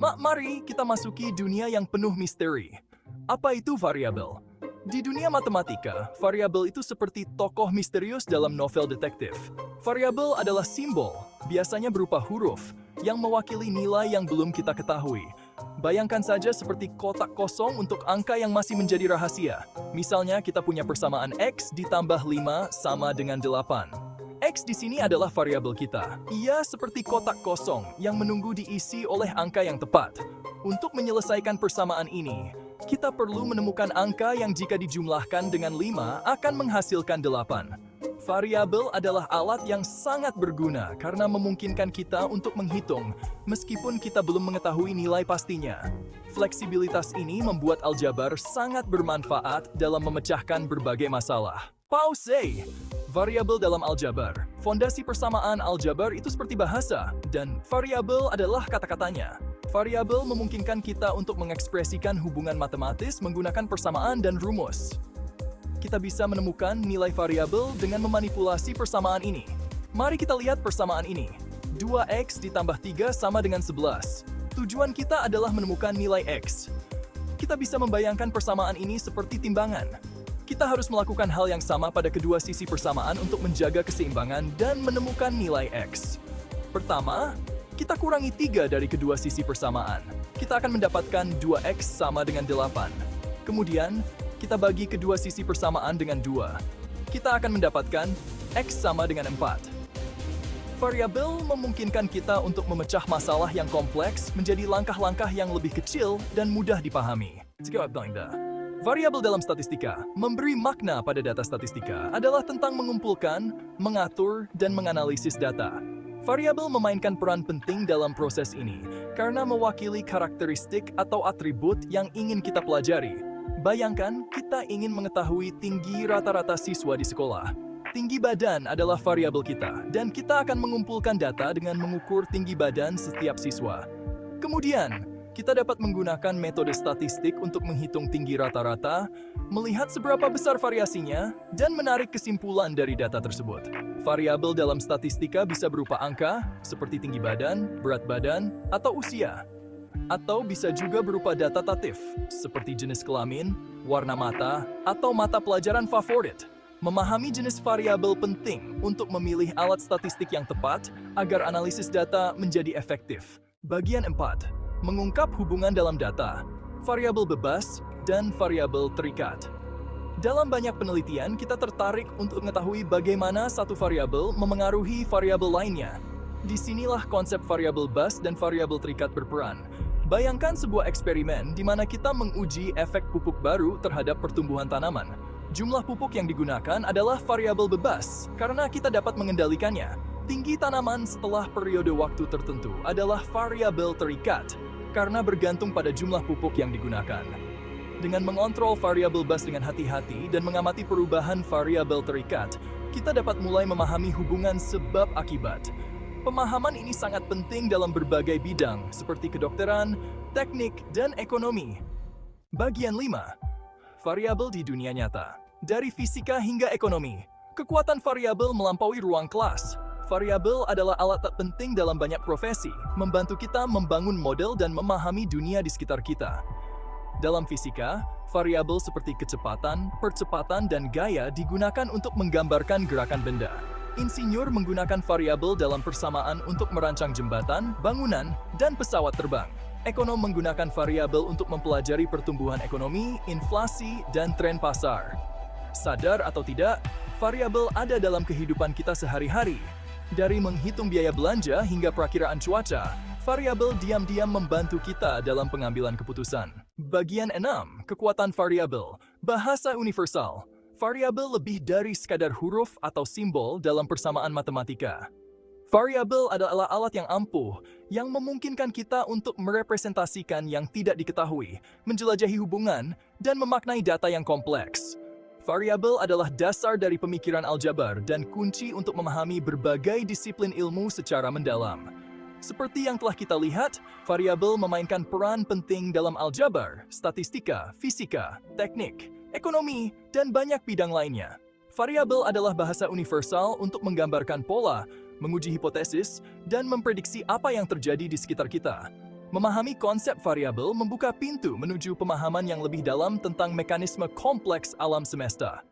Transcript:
Mari kita masuki dunia yang penuh misteri. Apa itu variabel? Di dunia matematika, variabel itu seperti tokoh misterius dalam novel detektif. Variabel adalah simbol, biasanya berupa huruf, yang mewakili nilai yang belum kita ketahui. Bayangkan saja seperti kotak kosong untuk angka yang masih menjadi rahasia. Misalnya kita punya persamaan X ditambah 5 sama dengan 8. X di sini adalah variabel kita. Ia seperti kotak kosong yang menunggu diisi oleh angka yang tepat. Untuk menyelesaikan persamaan ini, kita perlu menemukan angka yang jika dijumlahkan dengan 5 akan menghasilkan 8. Variabel adalah alat yang sangat berguna karena memungkinkan kita untuk menghitung meskipun kita belum mengetahui nilai pastinya. Fleksibilitas ini membuat aljabar sangat bermanfaat dalam memecahkan berbagai masalah. Pause! Variabel dalam aljabar. Fondasi persamaan aljabar itu seperti bahasa, dan variabel adalah kata-katanya. Variabel memungkinkan kita untuk mengekspresikan hubungan matematis menggunakan persamaan dan rumus. Kita bisa menemukan nilai variabel dengan memanipulasi persamaan ini. Mari kita lihat persamaan ini. 2x ditambah 3 sama dengan 11. Tujuan kita adalah menemukan nilai x. Kita bisa membayangkan persamaan ini seperti timbangan. Kita harus melakukan hal yang sama pada kedua sisi persamaan untuk menjaga keseimbangan dan menemukan nilai x. Pertama, kita kurangi 3 dari kedua sisi persamaan. Kita akan mendapatkan 2x sama dengan 8. Kemudian, kita bagi kedua sisi persamaan dengan 2. Kita akan mendapatkan x sama dengan 4. Variabel memungkinkan kita untuk memecah masalah yang kompleks menjadi langkah-langkah yang lebih kecil dan mudah dipahami. Variabel dalam statistika, memberi makna pada data statistika adalah tentang mengumpulkan, mengatur, dan menganalisis data. Variabel memainkan peran penting dalam proses ini karena mewakili karakteristik atau atribut yang ingin kita pelajari. Bayangkan, kita ingin mengetahui tinggi rata-rata siswa di sekolah. Tinggi badan adalah variabel kita, dan kita akan mengumpulkan data dengan mengukur tinggi badan setiap siswa. Kemudian, kita dapat menggunakan metode statistik untuk menghitung tinggi rata-rata, melihat seberapa besar variasinya, dan menarik kesimpulan dari data tersebut. Variabel dalam statistika bisa berupa angka, seperti tinggi badan, berat badan, atau usia. Atau bisa juga berupa datatif, seperti jenis kelamin, warna mata, atau mata pelajaran favorit. Memahami jenis variabel penting untuk memilih alat statistik yang tepat agar analisis data menjadi efektif. Bagian 4. Mengungkap hubungan dalam data, variabel bebas, dan variabel terikat. Dalam banyak penelitian, kita tertarik untuk mengetahui bagaimana satu variabel memengaruhi variabel lainnya. Disinilah konsep variabel bebas dan variabel terikat berperan. Bayangkan sebuah eksperimen di mana kita menguji efek pupuk baru terhadap pertumbuhan tanaman. Jumlah pupuk yang digunakan adalah variabel bebas karena kita dapat mengendalikannya. Tinggi tanaman setelah periode waktu tertentu adalah variabel terikat karena bergantung pada jumlah pupuk yang digunakan. Dengan mengontrol variabel bebas dengan hati-hati dan mengamati perubahan variabel terikat, kita dapat mulai memahami hubungan sebab akibat. Pemahaman ini sangat penting dalam berbagai bidang seperti kedokteran, teknik, dan ekonomi. Bagian 5. Variabel di dunia nyata. Dari fisika hingga ekonomi, kekuatan variabel melampaui ruang kelas. Variabel adalah alat tak penting dalam banyak profesi, membantu kita membangun model dan memahami dunia di sekitar kita. Dalam fisika, variabel seperti kecepatan, percepatan, dan gaya digunakan untuk menggambarkan gerakan benda. Insinyur menggunakan variabel dalam persamaan untuk merancang jembatan, bangunan, dan pesawat terbang. Ekonom menggunakan variabel untuk mempelajari pertumbuhan ekonomi, inflasi, dan tren pasar. Sadar atau tidak, variabel ada dalam kehidupan kita sehari-hari. Dari menghitung biaya belanja hingga perakiraan cuaca, variabel diam-diam membantu kita dalam pengambilan keputusan. Bagian 6. Kekuatan variabel. Bahasa universal. Variabel lebih dari sekadar huruf atau simbol dalam persamaan matematika. Variabel adalah alat yang ampuh, yang memungkinkan kita untuk merepresentasikan yang tidak diketahui, menjelajahi hubungan, dan memaknai data yang kompleks. Variabel adalah dasar dari pemikiran aljabar dan kunci untuk memahami berbagai disiplin ilmu secara mendalam. Seperti yang telah kita lihat, variabel memainkan peran penting dalam aljabar, statistika, fisika, teknik, ekonomi, dan banyak bidang lainnya. Variabel adalah bahasa universal untuk menggambarkan pola, menguji hipotesis, dan memprediksi apa yang terjadi di sekitar kita. Memahami konsep variabel membuka pintu menuju pemahaman yang lebih dalam tentang mekanisme kompleks alam semesta.